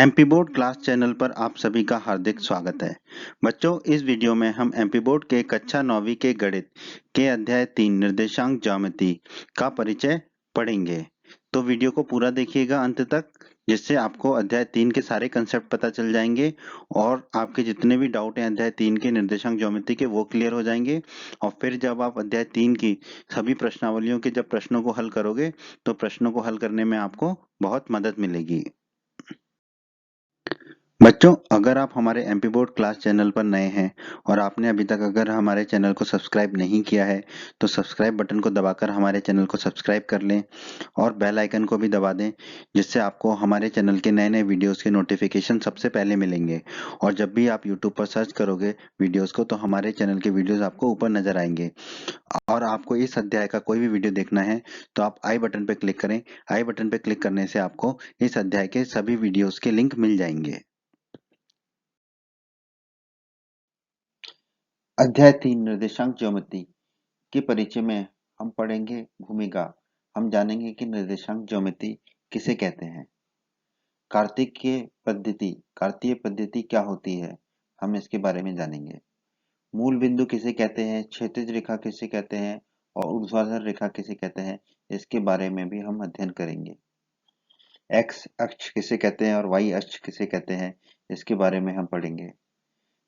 MP board class channel पर आप सभी का हार्दिक स्वागत है। बच्चों, इस वीडियो में हम एमपी बोर्ड के कक्षा 9वीं के गणित के अध्याय 3 निर्देशांक ज्यामिति का परिचय पढ़ेंगे। तो वीडियो को पूरा देखिएगा अंत तक, जिससे आपको अध्याय 3 के सारे कंसेप्ट पता चल जाएंगे और आपके जितने भी डाउट हैं अध्याय 3 के निर्देशांक ज्योमेट्री के वो क्लियर हो जाएंगे। और फिर जब आप अध्याय 3 की सभी प्रश्नावलियों के जब प्रश्नों को हल करोगे तो प्रश्नों को हल करने में आपको बहुत मदद मिलेगी। बच्चों, अगर आप हमारे एमपी बोर्ड क्लास चैनल पर नए हैं और आपने अभी तक अगर हमारे चैनल को सब्सक्राइब नहीं किया है तो सब्सक्राइब बटन को दबाकर हमारे चैनल को सब्सक्राइब कर लें और बेल आइकन को भी दबा दें, जिससे आपको हमारे चैनल के नए नए वीडियोस के नोटिफिकेशन सबसे पहले मिलेंगे। और जब भी आप यूट्यूब पर सर्च करोगे वीडियोस को तो हमारे चैनल के वीडियोस आपको ऊपर नजर आएंगे। और आपको इस अध्याय का कोई भी वीडियो देखना है तो आप आई बटन पर क्लिक करें। आई बटन पर क्लिक करने से आपको इस अध्याय के सभी वीडियोस के लिंक मिल जाएंगे। अध्याय 3 निर्देशांक ज्योमेट्री के परिचय में हम पढ़ेंगे भूमिका। हम जानेंगे कि निर्देशांक ज्योमेट्री किसे कहते हैं। कार्तीय पद्धति क्या होती है, हम इसके बारे में जानेंगे। मूल बिंदु किसे कहते हैं, क्षैतिज रेखा किसे कहते हैं और ऊर्ध्वाधर रेखा किसे कहते हैं, इसके बारे में भी हम अध्ययन करेंगे। एक्स अक्ष किसे कहते हैं और वाई अक्ष किसे कहते हैं, इसके बारे में हम पढ़ेंगे।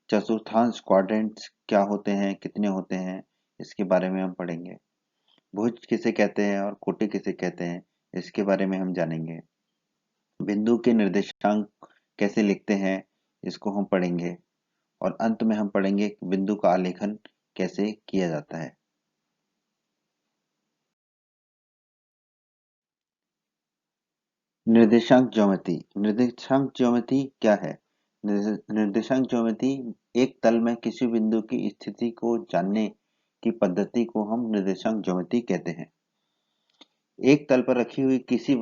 चतुर्थांश क्वाड्रेंट्स क्या होते हैं, कितने होते हैं, इसके बारे में हम पढ़ेंगे। भुज किसे कहते हैं और कोटि किसे कहते हैं, इसके बारे में हम जानेंगे। बिंदु के निर्देशांक कैसे लिखते हैं, इसको हम पढ़ेंगे। और अंत में हम पढ़ेंगे कि बिंदु का आलेखन कैसे किया जाता है। निर्देशांक ज्योमेट्री क्या है। निर्देशांक ज्योमेट्री एक तल में किसी बिंदु की स्थिति को जानने की पद्धति को हम निर्देशांक ज्योमेट्री कहते हैं। एक तल पर रखी हुई किसी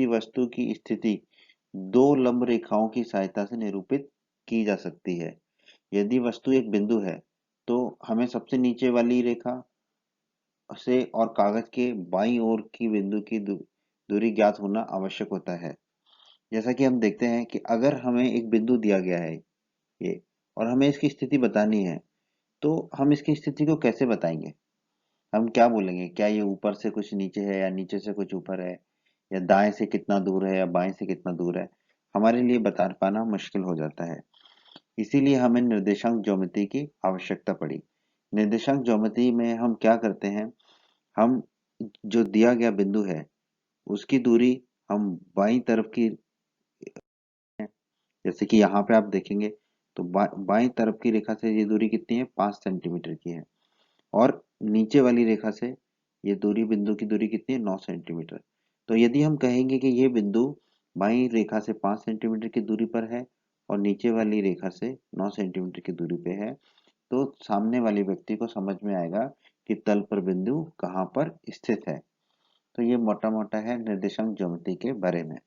वस्तु की स्थिति दो लंब रेखाओं की सहायता से निरूपित की जा सकती है। यदि वस्तु एक बिंदु है तो हमें सबसे नीचे वाली रेखा से और कागज के बाईं ओर की बिंदु की दूरी ज्ञात होना आवश्यक होता है। जैसा कि हम देखते हैं कि अगर हमें एक बिंदु दिया गया है ये और हमें इसकी स्थिति बतानी है तो हम इसकी स्थिति को कैसे बताएंगे। हम क्या बोलेंगे, क्या ये ऊपर से कुछ नीचे है या नीचे से कुछ ऊपर है या दाएं से कितना दूर है या बाएं से कितना दूर है, हमारे लिए बता पाना मुश्किल हो जाता है। इसीलिए हमें निर्देशांक ज्योमेट्री की आवश्यकता पड़ी। निर्देशांक ज्योमेट्री में हम क्या करते हैं, हम जो दिया गया बिंदु है उसकी दूरी हम बाईं तरफ की, जैसे कि यहाँ पे आप देखेंगे तो बाईं तरफ की रेखा से ये दूरी कितनी है, 5 सेंटीमीटर की है। और नीचे वाली रेखा से ये दूरी, बिंदु की दूरी कितनी है, 9 सेंटीमीटर। तो यदि हम कहेंगे कि ये बिंदु बाईं रेखा से 5 सेंटीमीटर की दूरी पर है और नीचे वाली रेखा से 9 सेंटीमीटर की दूरी पे है, तो सामने वाले व्यक्ति को समझ में आएगा कि तल पर बिंदु कहाँ पर स्थित है। तो ये मोटा मोटा है निर्देशांक ज्योमेट्री के बारे में।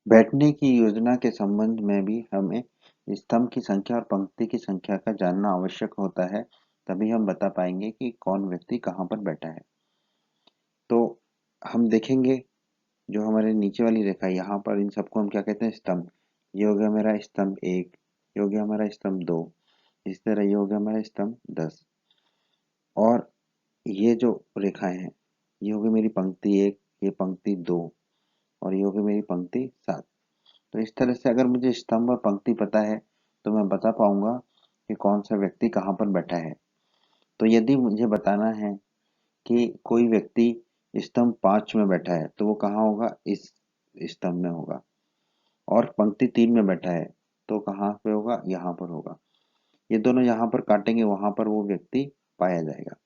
बैठने की योजना के संबंध में भी हमें स्तंभ की संख्या और पंक्ति की संख्या का जानना आवश्यक होता है, तभी हम बता पाएंगे कि कौन व्यक्ति कहाँ पर बैठा है। तो हम देखेंगे जो हमारे नीचे वाली रेखा है यहाँ पर, इन सबको हम क्या कहते हैं, स्तंभ। ये हो गया मेरा स्तंभ 1, ये हो गया हमारा स्तंभ 2, इस तरह ये हो गया हमारा स्तंभ 10। और ये जो रेखाएं हैं ये हो गई मेरी पंक्ति 1, ये पंक्ति 2 और ये हो गई मेरी पंक्ति 7। तो इस तरह से अगर मुझे स्तंभ और पंक्ति पता है तो मैं बता पाऊंगा कि कौन सा व्यक्ति कहाँ पर बैठा है। तो यदि मुझे बताना है कि कोई व्यक्ति स्तंभ 5 में बैठा है तो वो कहाँ होगा, इस स्तंभ में होगा। और पंक्ति 3 में बैठा है तो कहाँ पे होगा, यहाँ पर होगा। ये दोनों यहाँ पर काटेंगे, वहां पर वो व्यक्ति पाया जाएगा।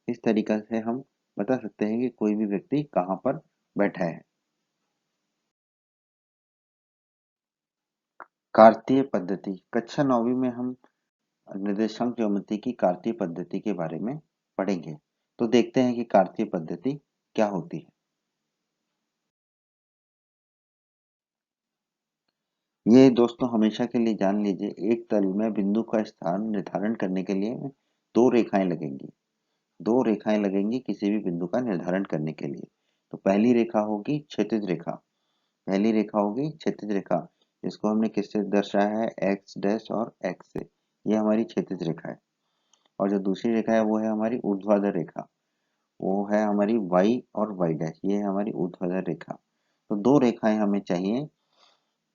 इस तरीका से हम बता सकते हैं कि कोई भी व्यक्ति कहाँ पर बैठा है। कार्तीय पद्धति, कक्षा 9वीं में हम निर्देशांक ज्योमेट्री की कार्तीय पद्धति के बारे में पढ़ेंगे। तो देखते हैं कि कार्तीय पद्धति क्या होती है। ये दोस्तों हमेशा के लिए जान लीजिए, एक तल में बिंदु का स्थान निर्धारण करने के लिए दो रेखाएं लगेंगी। दो रेखाएं लगेंगी किसी भी बिंदु का निर्धारण करने के लिए। तो तो पहली रेखा होगी क्षैतिज रेखा, पहली रेखा होगी क्षैतिज रेखा, इसको हमने किससे दर्शाया है, एक्स डैश और एक्स से, ये हमारी क्षैतिज रेखा है। और जो दूसरी रेखा है वो है हमारी ऊर्ध्वाधर रेखा, वो है हमारी वाई और वाई डैश, ये है हमारी ऊर्ध्वाधर रेखा। तो दो रेखाएं हमें चाहिए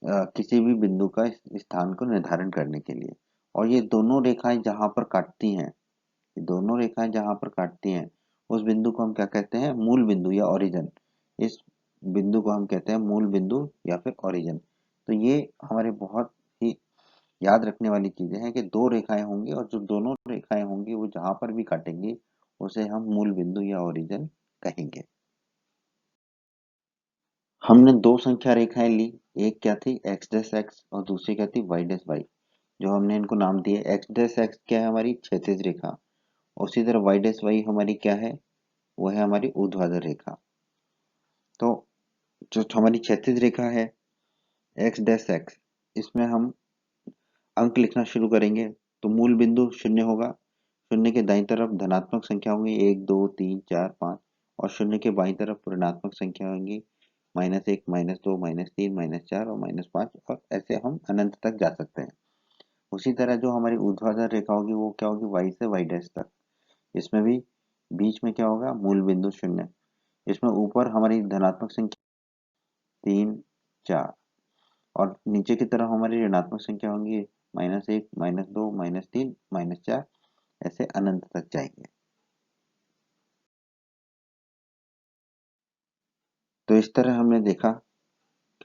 किसी भी बिंदु का स्थान को निर्धारण करने के लिए। और ये दोनों रेखाएं जहां पर काटती हैं, ये दोनों रेखाएं जहां पर काटती हैं उस बिंदु को हम क्या कहते हैं, मूल बिंदु या ओरिजिन। इस बिंदु को हम कहते हैं मूल बिंदु या फिर ओरिजिन। तो ये हमारे बहुत ही याद रखने वाली चीजें हैं कि दो रेखाएं होंगी और जो दोनों रेखाएं होंगी वो जहां पर भी काटेंगी उसे हम मूल बिंदु या ओरिजिन कहेंगे। हमने दो संख्या रेखाएं ली, एक क्या थी एक्स डैश एक्स और दूसरी क्या थी वाई डैश वाई। जो हमने इनको नाम दिए, एक्स डैश एक्स क्या है, हमारी क्षैतिज रेखा। उसी तरह वाई डैश वाई हमारी क्या है, वो है हमारी ऊर्ध्वाधर रेखा। तो जो हमारी क्षैतिज रेखा है एक्स डैश एक्स, इसमें हम अंक लिखना शुरू करेंगे। तो मूल बिंदु शून्य होगा, शून्य के दाईं तरफ धनात्मक संख्या होंगी 1 2 3 4 5, और शून्य के बाईं तरफ ऋणात्मक संख्या होंगी -1 -2 -3 -4 और -5, और ऐसे हम अनंत तक जा सकते हैं। उसी तरह जो हमारी ऊर्ध्वाधर रेखा होगी वो क्या होगी, वाई से वाई डैश तक। इसमें भी बीच में क्या होगा, मूल बिंदु शून्य। इसमें ऊपर हमारी धनात्मक संख्या 3 4, और नीचे की तरफ हमारी ऋणात्मक संख्या होंगी -1 -2 -3 -4, ऐसे अनंत तक जाएंगे। तो इस तरह हमने देखा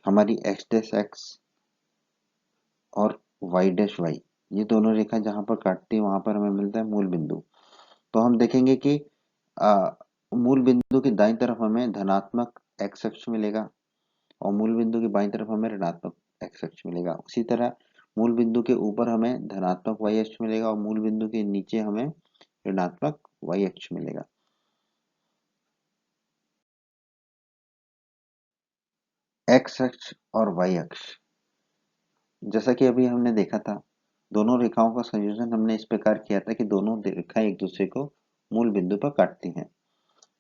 हमारी एक्स डैश एक्स और वाई डैश वाई, ये दोनों रेखा जहां पर काटती है वहां पर हमें मिलता है मूल बिंदु। तो हम देखेंगे कि आ, मूल बिंदु की दाईं तरफ हमें धनात्मक एक्स अक्ष मिलेगा और मूल बिंदु की बाईं तरफ हमें ऋणात्मक एक्स अक्ष मिलेगा। उसी तरह मूल बिंदु के ऊपर हमें धनात्मक वाई अक्ष मिलेगा और मूल बिंदु के नीचे हमें ऋणात्मक वाई अक्ष मिलेगा। एक्स अक्ष और वाई अक्ष, जैसा कि अभी हमने देखा था, दोनों रेखाओं का संयोजन हमने इस प्रकार किया था कि दोनों रेखाएं एक दूसरे को मूल बिंदु पर काटती हैं।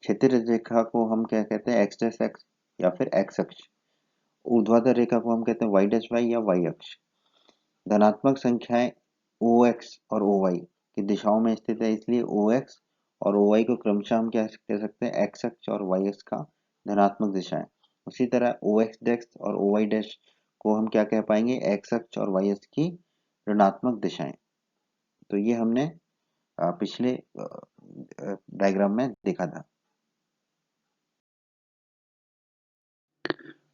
क्षैतिज रेखा को हम क्या कहते हैं, एक्स डैश एक्स या फिर एक्स अक्ष। ऊर्ध्वाधर रेखा को हम कहते हैं वाई डैश वाई या वाई अक्ष। धनात्मक संख्याएं ओ एक्स और ओ वाई की दिशाओं में स्थित है, इसलिए ओ एक्स और ओ वाई को क्रमशः हम क्या कह सकते हैं, एक्स अक्ष और वाई अक्ष का धनात्मक दिशाएं। उसी तरह ओ एक्स डैश और ओ वाई डैश को हम क्या कह पाएंगे, एक्स अक्ष और वाई अक्ष की ऋणात्मक दिशाएं। तो ये हमने पिछले डायग्राम में देखा था।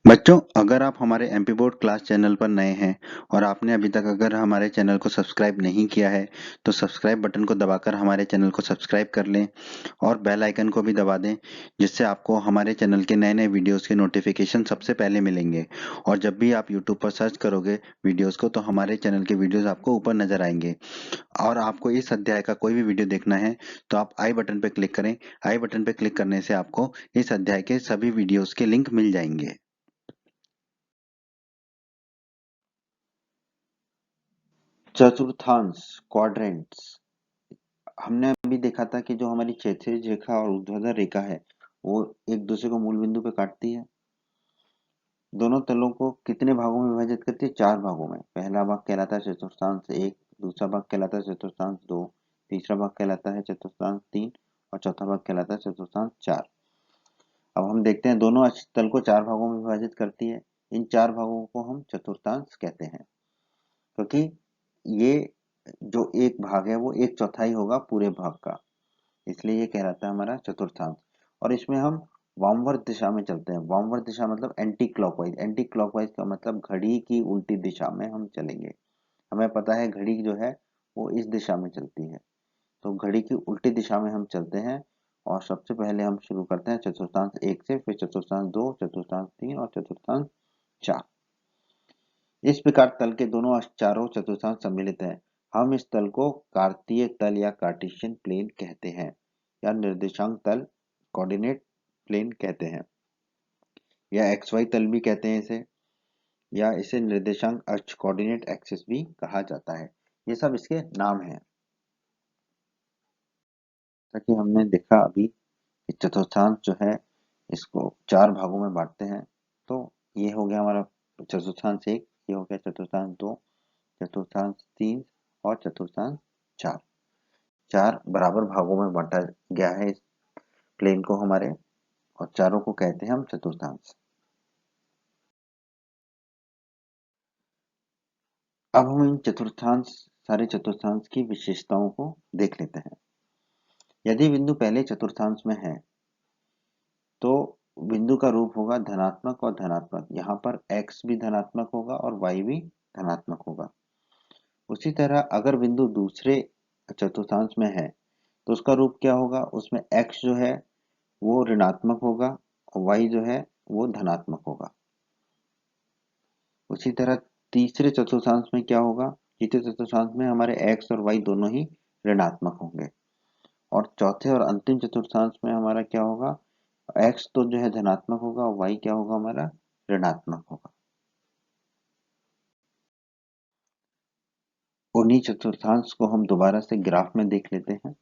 बच्चों, अगर आप हमारे एमपी बोर्ड क्लास चैनल पर नए हैं और आपने अभी तक अगर हमारे चैनल को सब्सक्राइब नहीं किया है तो सब्सक्राइब बटन को दबाकर हमारे चैनल को सब्सक्राइब कर लें और बेल आइकन को भी दबा दें, जिससे आपको हमारे चैनल के नए नए वीडियोस के नोटिफिकेशन सबसे पहले मिलेंगे। और जब भी आप यूट्यूब पर सर्च करोगे वीडियोस को तो हमारे चैनल के वीडियोस आपको ऊपर नजर आएंगे। और आपको इस अध्याय का कोई भी वीडियो देखना है तो आप आई बटन पर क्लिक करें। आई बटन पर क्लिक करने से आपको इस अध्याय के सभी वीडियोस के लिंक मिल जाएंगे। चतुर्थांश क्वाड्रेंट्स, हमने अभी देखा था कि जो हमारी क्षैतिज रेखा और ऊर्ध्वाधर रेखा है वो एक दूसरे को मूल बिंदु पे काटती है। दोनों तलों को कितने भागों में विभाजित करती है, चार भागों में। पहला भाग कहलाता है चतुर्थांश एक, दूसरा भाग कहलाता है चतुर्थांश दो, तीसरा भाग कहलाता है चतुर्थांश तीन और चौथा भाग कहलाता है चतुर्थांश चार। अब हम देखते हैं दोनों अक्ष तल को चार भागों में विभाजित करती है। इन चार भागों को हम चतुर्थांश कहते हैं, क्योंकि ये जो एक भाग है वो एक चौथाई होगा पूरे भाग का, इसलिए ये कहलाता है हमारा चतुर्थांश। और इसमें हम वामवर्त दिशा में चलते हैं। वामवर्त दिशा मतलब एंटी क्लॉकवाइज। एंटी क्लॉकवाइज का मतलब घड़ी की उल्टी दिशा में हम चलेंगे। हमें पता है घड़ी जो है वो इस दिशा में चलती है, तो घड़ी की उल्टी दिशा में हम चलते हैं। और सबसे पहले हम शुरू करते हैं चतुर्थांश एक से, फिर चतुर्थांश दो, चतुर्थांश तीन और चतुर्थांश चार। इस प्रकार तल के दोनों चारों चतुर्थांश सम्मिलित हैं। हम इस तल को कार्तीय तल या कार्टेशियन प्लेन कहते हैं, या निर्देशांक तल कोऑर्डिनेट प्लेन कहते हैं, या एक्स वाई तल भी कहते हैं इसे, या इसे निर्देशांक अक्ष कोऑर्डिनेट एक्सिस भी कहा जाता है। ये सब इसके नाम हैं। ताकि हमने देखा अभी कि चतुर्थांश जो है इसको 4 भागों में बांटते हैं। तो ये हो गया हमारा चतुर्थांश 1, ये हो गया चतुर्थांश 2, चतुर्थांश 3 और चतुर्थांश 4। 4 बराबर भागों में बांटा गया है इस प्लेन को हमारे, और चारों को कहते हैं हम चतुर्थांश। अब हम इन सारे चतुर्थांश की विशेषताओं को देख लेते हैं। यदि बिंदु पहले चतुर्थांश में है तो बिंदु का रूप होगा धनात्मक और धनात्मक। यहाँ पर x भी धनात्मक होगा और y भी धनात्मक होगा। उसी तरह अगर बिंदु दूसरे चतुर्थांश में है तो उसका रूप क्या होगा, उसमें x जो है वो ऋणात्मक होगा और y जो है वो धनात्मक होगा। उसी तरह तीसरे चतुर्थांश में क्या होगा, तीसरे चतुर्थांश में हमारे x और y दोनों ही ऋणात्मक होंगे। और चौथे और अंतिम चतुर्थांश में हमारा क्या होगा, x तो जो है धनात्मक होगा और y क्या होगा हमारा ऋणात्मक होगा। उन्हीं चतुर्थांश को हम दोबारा से ग्राफ में देख लेते हैं।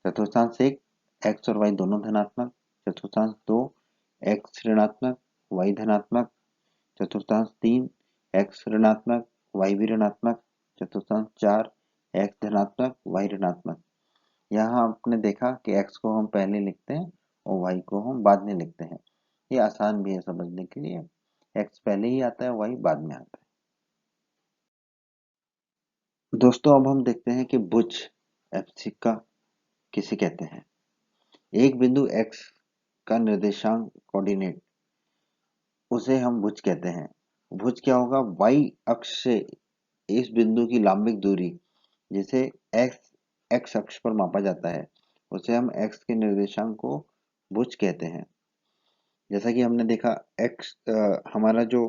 चतुर्थांश 1 x और y दोनों धनात्मक, चतुर्थांश 2 x ऋणात्मक y धनात्मक, चतुर्थांश 3 x ऋणात्मक y भी ऋणात्मक, चतुर्थांश 4 x धनात्मक y ऋणात्मक। यहाँ आपने देखा कि x को हम पहले लिखते हैं और y को हम बाद में लिखते हैं। ये आसान भी है समझने के लिए, x पहले ही आता है, y बाद में आता है। दोस्तों अब हम देखते हैं कि भुज एब्सिक्का किसे कहते हैं। एक बिंदु x का निर्देशांक कोऑर्डिनेट उसे हम भुज कहते हैं। भुज क्या होगा, y अक्ष से इस बिंदु की लांबिक दूरी जिसे x अक्ष पर मापा जाता है उसे हम x के निर्देशांक को भुज कहते हैं। जैसा कि हमने देखा हमारा जो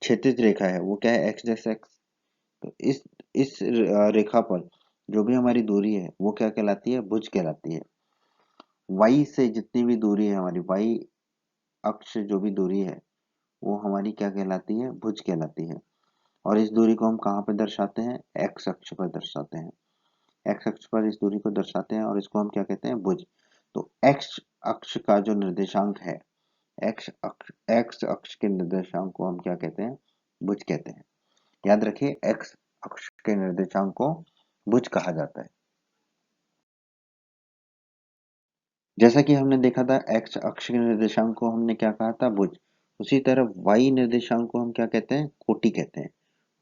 क्षैतिज रेखा है वो क्या है, x जैसे x। तो इस रेखा पर जो भी हमारी दूरी है वो क्या कहलाती है, भुज कहलाती है। y से जितनी भी दूरी है हमारी, y अक्ष से जो भी दूरी है वो हमारी क्या कहलाती है, भुज कहलाती है। और इस दूरी को हम कहाँ पे दर्शाते हैं, x अक्ष पर दर्शाते हैं। x अक्ष पर इस दूरी को दर्शाते हैं और इसको हम क्या कहते हैं, भुज। तो x अक्ष का जो निर्देशांक है, x अक्ष के निर्देशांक को हम क्या कहते हैं, भुज कहते हैं। याद रखिए x अक्ष के निर्देशांक को भुज कहा जाता है। जैसा कि हमने देखा था x अक्ष के निर्देशांक को हमने क्या कहा था, भुज। उसी तरह y निर्देशांक को हम क्या कहते हैं, कोटि कहते हैं।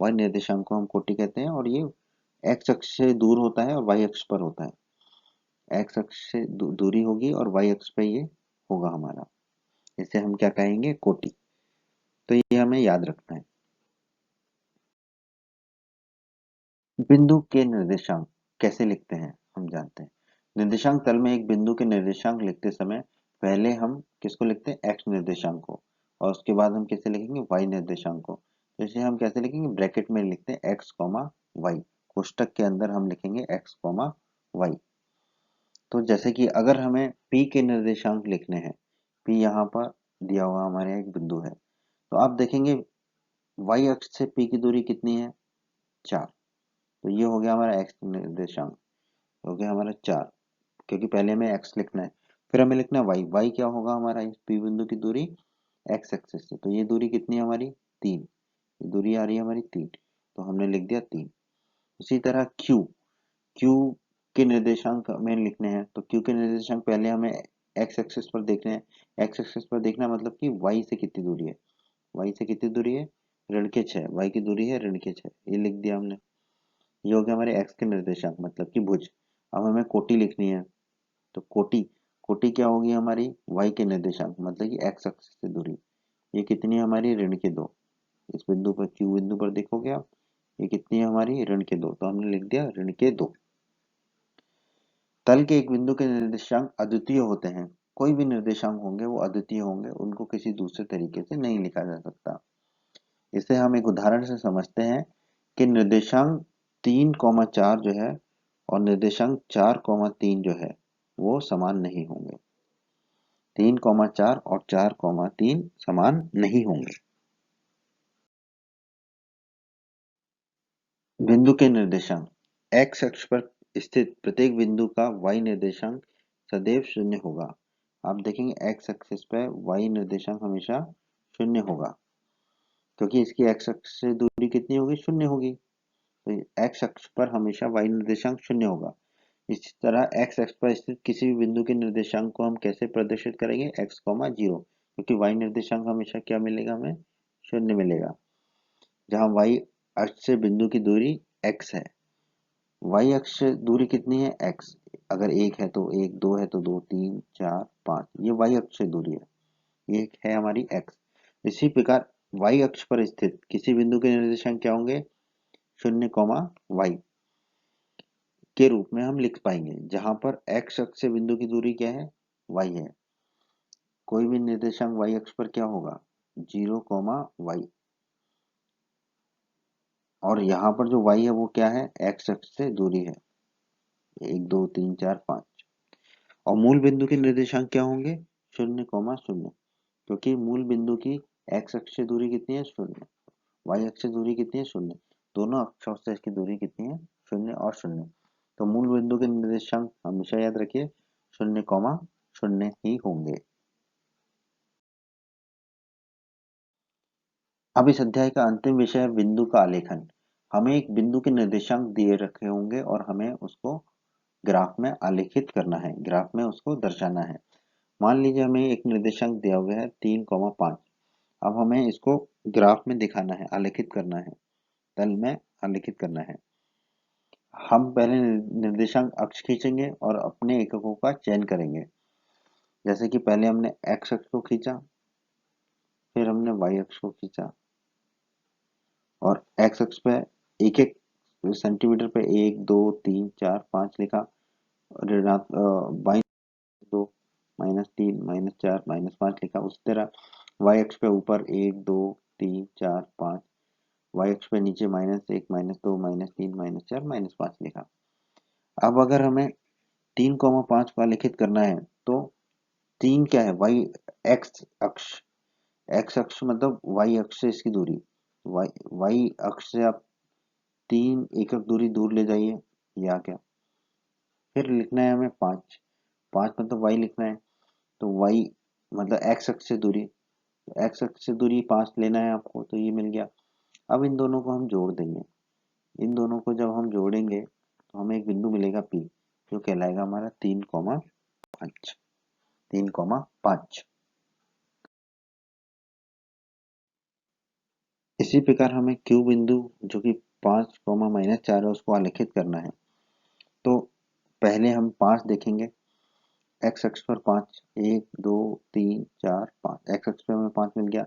y निर्देशांक को हम कोटि कहते हैं और ये x अक्ष से दूर होता है और y अक्ष पर होता है। x अक्ष से दूरी होगी और y अक्ष पे ये होगा हमारा, इसे हम क्या कहेंगे, कोटि। तो ये हमें याद रखना है। बिंदु के निर्देशांक कैसे लिखते हैं हम जानते हैं। निर्देशांक तल में एक बिंदु के निर्देशांक लिखते समय पहले हम किसको लिखते हैं, x निर्देशांक को, और उसके बाद हम कैसे लिखेंगे, y निर्देशांक को। तो इसे हम कैसे लिखेंगे, ब्रैकेट में लिखते हैं x, y। कोष्टक के अंदर हम लिखेंगे x, y। तो जैसे कि अगर हमें p के निर्देशांक लिखने हैं, p यहाँ पर दिया हुआ हमारे एक बिंदु है, तो आप देखेंगे y अक्ष से p की दूरी कितनी है, 4। तो ये हो गया हमारा x निर्देशांक, हो गया हमारा 4, क्योंकि पहले हमें x लिखना है, फिर हमें लिखना है y क्या होगा हमारा, इस p बिंदु की दूरी x एक्सिस से। तो ये दूरी कितनी है हमारी, 3। ये दूरी आ रही है हमारी 3, तो हमने लिख दिया 3। उसी तरह q के निर्देशांक हमें लिखने हैं, तो q के निर्देशांक पहले हमें x एक्सिस पर देखने हैं। x एक्सिस पर देखना मतलब कि y से कितनी दूरी है, y से कितनी दूरी है, ऋण के 6, y की दूरी है ऋण के 6, ये लिख दिया हमने। ये हो गया हमारे x के निर्देशांक मतलब कि भुज। अब हमें कोटि लिखनी है, तो कोटि कोटि क्या होगी हमारी, y के निर्देशांक मतलब कि x अक्ष से दूरी। ये कितनी है हमारी, ऋण के 2। इस बिंदु पर, q बिंदु पर देखोगे आप, ये कितनी है हमारी, ऋण के 2, तो हमने लिख दिया ऋण के 2। तल के एक बिंदु के निर्देशांक अद्वितीय होते हैं। कोई भी निर्देशांक होंगे वो अद्वितीय होंगे, उनको किसी दूसरे तरीके से नहीं लिखा जा सकता। इसे हम एक उदाहरण से समझते हैं कि निर्देशांक 3,4 जो है और निर्देशांक 4,3 जो है वो समान नहीं होंगे। 3,4 और 4,3 समान नहीं होंगे। बिंदु के निर्देशांक, x अक्ष पर स्थित प्रत्येक बिंदु का y निर्देशांक सदैव 0 होगा। आप देखेंगे एक्स एक्सिस पे वाई निर्देशांक हमेशा शून्य होगा, क्योंकि इसकी एक्स अक्ष से दूरी कितनी होगी, शून्य होगी। तो एक्स अक्ष पर हमेशा वाई निर्देशांक शून्य होगा। इसी तरह एक्स अक्ष पर स्थित किसी भी बिंदु के निर्देशांक को हम कैसे प्रदर्शित करेंगे, एक्स कॉमा जीरो, क्योंकि वाई निर्देशांक हमेशा क्या मिलेगा, हमें शून्य मिलेगा। जहां वाई अक्ष से बिंदु की दूरी एक्स है, वाई अक्ष से दूरी कितनी है, एक्स। अगर एक है तो एक, दो है तो दो, तीन, चार, पांच, ये वाई अक्ष से दूरी है, ये है हमारी एक्स। इसी प्रकार वाई अक्ष पर स्थित किसी बिंदु के निर्देशांक क्या होंगे, शून्य कॉमा वाई के रूप में हम लिख पाएंगे, जहां पर एक्स अक्ष से बिंदु की दूरी क्या है, वाई है। कोई भी निर्देशांक वाई अक्ष पर क्या होगा, जीरो कॉमा वाई, और यहाँ पर जो वाई है वो क्या है, एक्स अक्ष से दूरी है, एक, दो, तीन, चार, पांच। और मूल बिंदु के निर्देशांक क्या होंगे, शून्य कॉमा शून्य, क्योंकि मूल बिंदु की एक्स अक्ष से दूरी कितनी है, शून्य, वाई अक्ष से दूरी कितनी है, शून्य, दोनों अक्षों से इसकी दूरी कितनी है, शून्य और शून्य। तो मूल बिंदु के निर्देशांक हमेशा याद रखिए शून्य कॉमा शून्य ही होंगे। अब इस अध्याय का अंतिम विषय है बिंदु का आलेखन। हमें एक बिंदु के निर्देशांक दिए रखे होंगे और हमें उसको ग्राफ में आलेखित करना है, ग्राफ में उसको दर्शाना है। मान लीजिए हमें एक निर्देशांक दिया हुआ है 3,5। अब हमें इसको ग्राफ में दिखाना है, आलेखित करना है, तल में आलेखित करना है। हम पहले निर्देशांक अक्ष खींचेंगे और अपने एककों का चयन करेंगे। जैसे कि पहले हमने एक्स अक्ष को खींचा, फिर हमने वाई अक्ष को खींचा, और एक्स अक्ष पे एक एक सेंटीमीटर पे 1, 2, 3, 4, 5 लिखा, बाई 2, -3, -4, -5 लिखा। उस तरह वाई अक्ष पे ऊपर 1, 2, 3, 4, 5, वाई अक्ष पे नीचे -1, -2, -3, -4, -5 लिखा। अब अगर हमें 3,5 को आलेखित करना है तो 3 क्या है, वाई एक्स अक्ष, एक्स अक्ष मतलब वाई अक्ष से इसकी दूरी, वाई अक्ष से आप 3 एकक दूरी दूर ले जाइए, या क्या। फिर लिखना है हमें 5, 5 मतलब वाई लिखना है, तो वाई मतलब एक्स अक्ष से दूरी, एक्स अक्ष से दूरी 5 लेना है आपको, तो ये मिल गया। अब इन दोनों को हम जोड़ देंगे, इन दोनों को जब हम जोड़ेंगे तो हमें एक बिंदु मिलेगा पी, जो कहलाएगा हमारा 3,5, 3,5। इसी प्रकार हमें क्यू बिंदु जो कि 5,-4 है उसको आलेखित करना है। तो पहले हम 5 देखेंगे, एक्स अक्ष पर 5, 1, 2, 3, 4, 5, एक्स अक्ष पर हमें 5 मिल गया।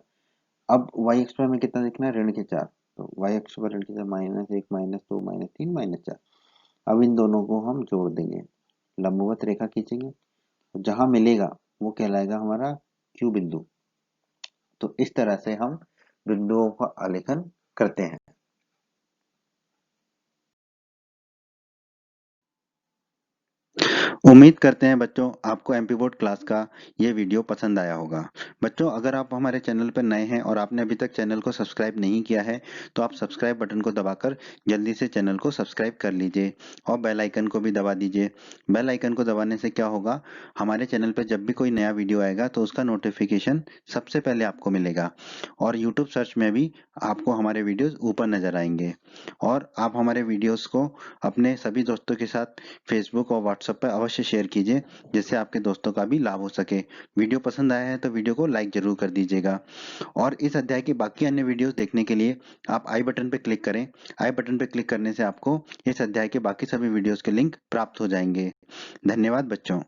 अब वाई अक्ष पर हमें कितना देखना है, ऋण के 4, तो वाई अक्ष पर ऋण के 4, -1, -2, -3, -4। अब इन दोनों को हम जोड़ देंगे, लंबवत रेखा खींचेंगे, जहां मिलेगा वो कहलाएगा हमारा क्यू बिंदु। तो इस तरह से हम बिंदुओं का आलेखन करते हैं। उम्मीद करते हैं बच्चों आपको एमपी बोर्ड क्लास का ये वीडियो पसंद आया होगा। बच्चों अगर आप हमारे चैनल पर नए हैं और आपने अभी तक चैनल को सब्सक्राइब नहीं किया है तो आप सब्सक्राइब बटन को दबाकर जल्दी से चैनल को सब्सक्राइब कर लीजिए और बेल आइकन को भी दबा दीजिए। बेल आइकन को दबाने से क्या होगा, हमारे चैनल पर जब भी कोई नया वीडियो आएगा तो उसका नोटिफिकेशन सबसे पहले आपको मिलेगा, और यूट्यूब सर्च में भी आपको हमारे वीडियोज ऊपर नजर आएंगे। और आप हमारे वीडियोज को अपने सभी दोस्तों के साथ फेसबुक और व्हाट्सएप पर अवश्य शेयर कीजिए, जिससे आपके दोस्तों का भी लाभ हो सके। वीडियो पसंद आया है तो वीडियो को लाइक जरूर कर दीजिएगा, और इस अध्याय के बाकी अन्य वीडियोस देखने के लिए आप आई बटन पर क्लिक करें। आई बटन पर क्लिक करने से आपको इस अध्याय के बाकी सभी वीडियोस के लिंक प्राप्त हो जाएंगे। धन्यवाद बच्चों।